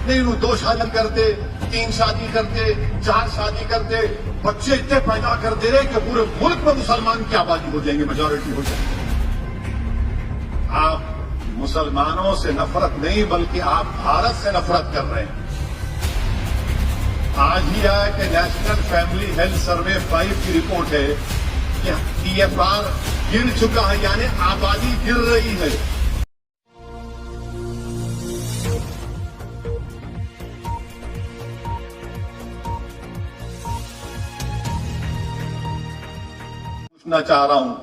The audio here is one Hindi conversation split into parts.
नहीं वो 2 शादी करते, 3 शादी करते, 4 शादी करते, बच्चे इतने पैदा कर दे रहे कि पूरे मुल्क में मुसलमान की आबादी हो जाएंगे, मेजॉरिटी हो जाएंगे। आप मुसलमानों से नफरत नहीं बल्कि आप भारत से नफरत कर रहे हैं। आज ही आया कि नेशनल फैमिली हेल्थ सर्वे 5 की रिपोर्ट है कि TFR गिर चुका है, यानी आबादी गिर रही है। पूछना चाह रहा हूं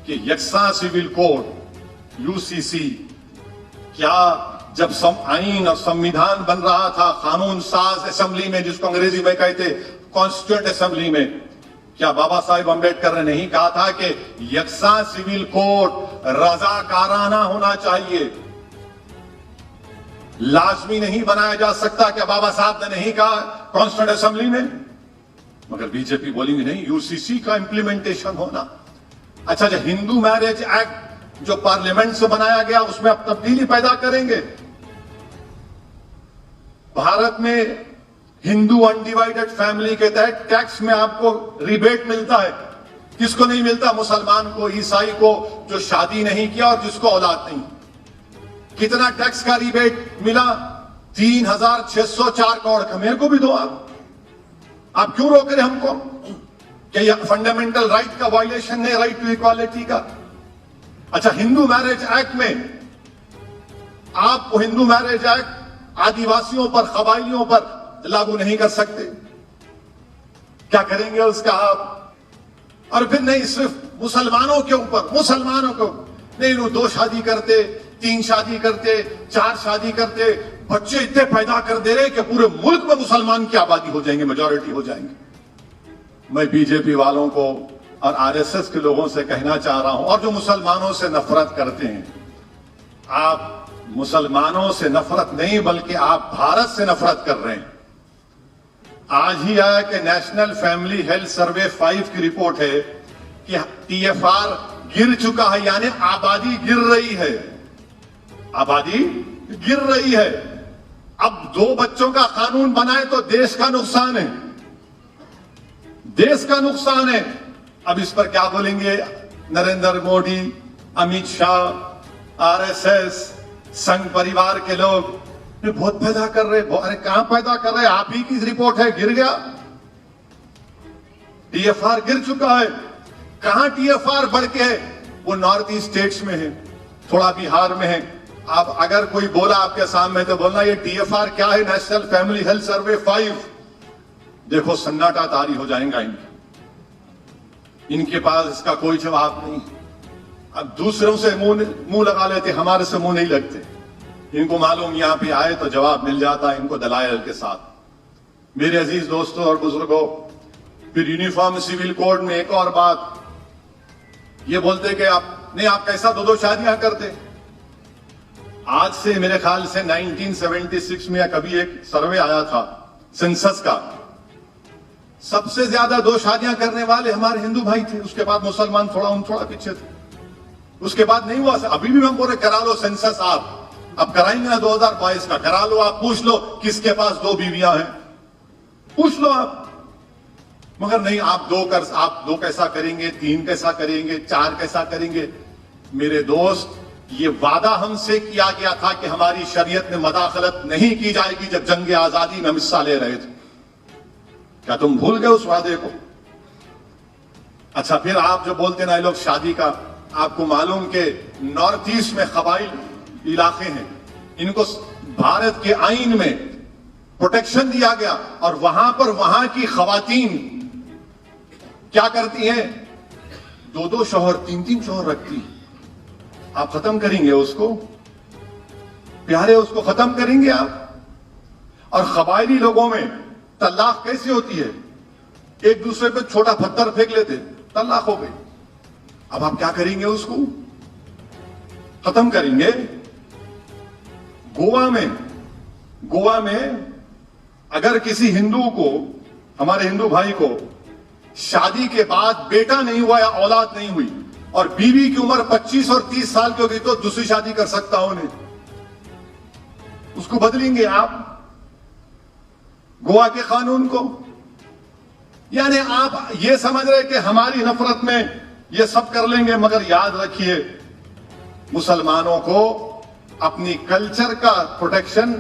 कि यकसा सिविल कोड UCC क्या जब आईन और संविधान बन रहा था, कानून साज असेंबली में, जिसको अंग्रेजी में कहते कॉन्स्टिट्यूएंट असेंबली में, क्या बाबा साहेब अम्बेडकर ने नहीं कहा था कि यकसा सिविल कोड रजाकाराना होना चाहिए, लाजमी नहीं बनाया जा सकता? क्या बाबा साहब ने नहीं कहा कॉन्स्टिट्यूएंट असेंबली में? मगर बीजेपी बोलेंगे नहीं, UCC का इंप्लीमेंटेशन होना। अच्छा, जो हिंदू मैरिज एक्ट जो पार्लियामेंट से बनाया गया उसमें अब तब्दीली पैदा करेंगे। भारत में हिंदू अनडिवाइडेड फैमिली के तहत टैक्स में आपको रिबेट मिलता है। किसको नहीं मिलता? मुसलमान को, ईसाई को, जो शादी नहीं किया और जिसको औलाद नहीं। कितना टैक्स का रिबेट मिला? 3604 करोड़ का। मेरे को भी दो आप क्यों रोक रहे हमको? क्या यह फंडामेंटल राइट का वायलेशन है, राइट टू इक्वालिटी का? अच्छा, हिंदू मैरिज एक्ट में आप हिंदू मैरिज एक्ट आदिवासियों पर, कबायलियों पर लागू नहीं कर सकते। क्या करेंगे उसका आप? और फिर नहीं, सिर्फ मुसलमानों के ऊपर, मुसलमानों को नहीं, वो 2 शादी करते, 3 शादी करते, 4 शादी करते, बच्चे इतने पैदा कर दे रहे कि पूरे मुल्क में मुसलमान की आबादी हो जाएंगे, मेजॉरिटी हो जाएंगे। मैं बीजेपी वालों को और RSS के लोगों से कहना चाह रहा हूं, और जो मुसलमानों से नफरत करते हैं, आप मुसलमानों से नफरत नहीं बल्कि आप भारत से नफरत कर रहे हैं। आज ही आया कि नेशनल फैमिली हेल्थ सर्वे 5 की रिपोर्ट है कि TFR गिर चुका है, यानी आबादी गिर रही है, आबादी गिर रही है। अब 2 बच्चों का कानून बनाए तो देश का नुकसान है, देश का नुकसान है। अब इस पर क्या बोलेंगे नरेंद्र मोदी, अमित शाह, RSS, संघ परिवार के लोग? बहुत पैदा कर रहे। अरे कहां पैदा कर रहे? आप ही की रिपोर्ट है, गिर गया, TFR गिर चुका है। कहां TFR बढ़ के है? वो नॉर्थ ईस्ट स्टेट्स में है, थोड़ा बिहार में है। आप अगर कोई बोला आपके सामने तो बोलना ये TFR क्या है, नेशनल फैमिली हेल्थ सर्वे 5। देखो सन्नाटा तारी हो जाएगा इनके पास इसका कोई जवाब नहीं। अब दूसरों से मुंह लगा लेते, हमारे से मुंह नहीं लगते। इनको मालूम यहां पे आए तो जवाब मिल जाता है इनको दलाइल के साथ। मेरे अजीज दोस्तों और बुजुर्गों, फिर यूनिफॉर्म सिविल कोड में एक और बात ये बोलते कि आप कैसा 2-2 शादियां करते? आज से मेरे ख्याल से 1976 में या कभी एक सर्वे आया था सेंसस का, सबसे ज्यादा 2 शादियां करने वाले हमारे हिंदू भाई थे। उसके बाद मुसलमान थोड़ा पीछे थे। उसके बाद नहीं हुआ। अभी भी हम बोले करा लो सेंसस, आप अब कराएंगे ना 2022 का, करा लो। आप पूछ लो किसके पास 2 बीवियां हैं, पूछ लो आप। मगर नहीं, आप 2 कैसा करेंगे, 3 कैसा करेंगे, 4 कैसा करेंगे? मेरे दोस्त, ये वादा हमसे किया गया था कि हमारी शरीयत में मदाखलत नहीं की जाएगी जब जंग आजादी में हम हिस्सा ले रहे थे। क्या तुम भूल गए उस वादे को? अच्छा, फिर आप जो बोलते ना लोग शादी का, आपको मालूम के नॉर्थ ईस्ट में कबाइल इलाके हैं, इनको भारत के आईन में प्रोटेक्शन दिया गया, और वहां पर वहां की खवातीन क्या करती हैं? 2-2 शौहर, 3-3 शौहर रखती। आप खत्म करेंगे उसको? प्यारे, उसको खत्म करेंगे आप? और कबायली लोगों में तलाक कैसे होती है? एक दूसरे पे छोटा पत्थर फेंक लेते, तलाक हो गई। अब आप क्या करेंगे? उसको खत्म करेंगे। गोवा में अगर किसी हिंदू को, हमारे हिंदू भाई को शादी के बाद बेटा नहीं हुआ या औलाद नहीं हुई और बीवी की उम्र 25 और 30 साल की होगी तो दूसरी शादी कर सकता हो नहीं? उसको बदलेंगे आप, गोवा के कानून को। यानी आप ये समझ रहे कि हमारी नफरत में ये सब कर लेंगे, मगर याद रखिए मुसलमानों को अपनी कल्चर का प्रोटेक्शन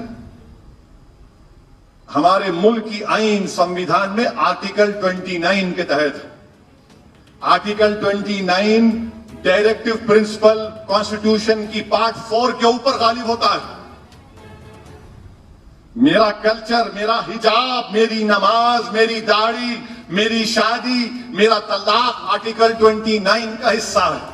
हमारे मुल्क की आईन संविधान में आर्टिकल 29 के तहत, आर्टिकल 29 डायरेक्टिव प्रिंसिपल कॉन्स्टिट्यूशन की पार्ट 4 के ऊपर गालिब होता है। मेरा कल्चर, मेरा हिजाब, मेरी नमाज, मेरी दाढ़ी, मेरी शादी, मेरा तलाक आर्टिकल 29 का हिस्सा है।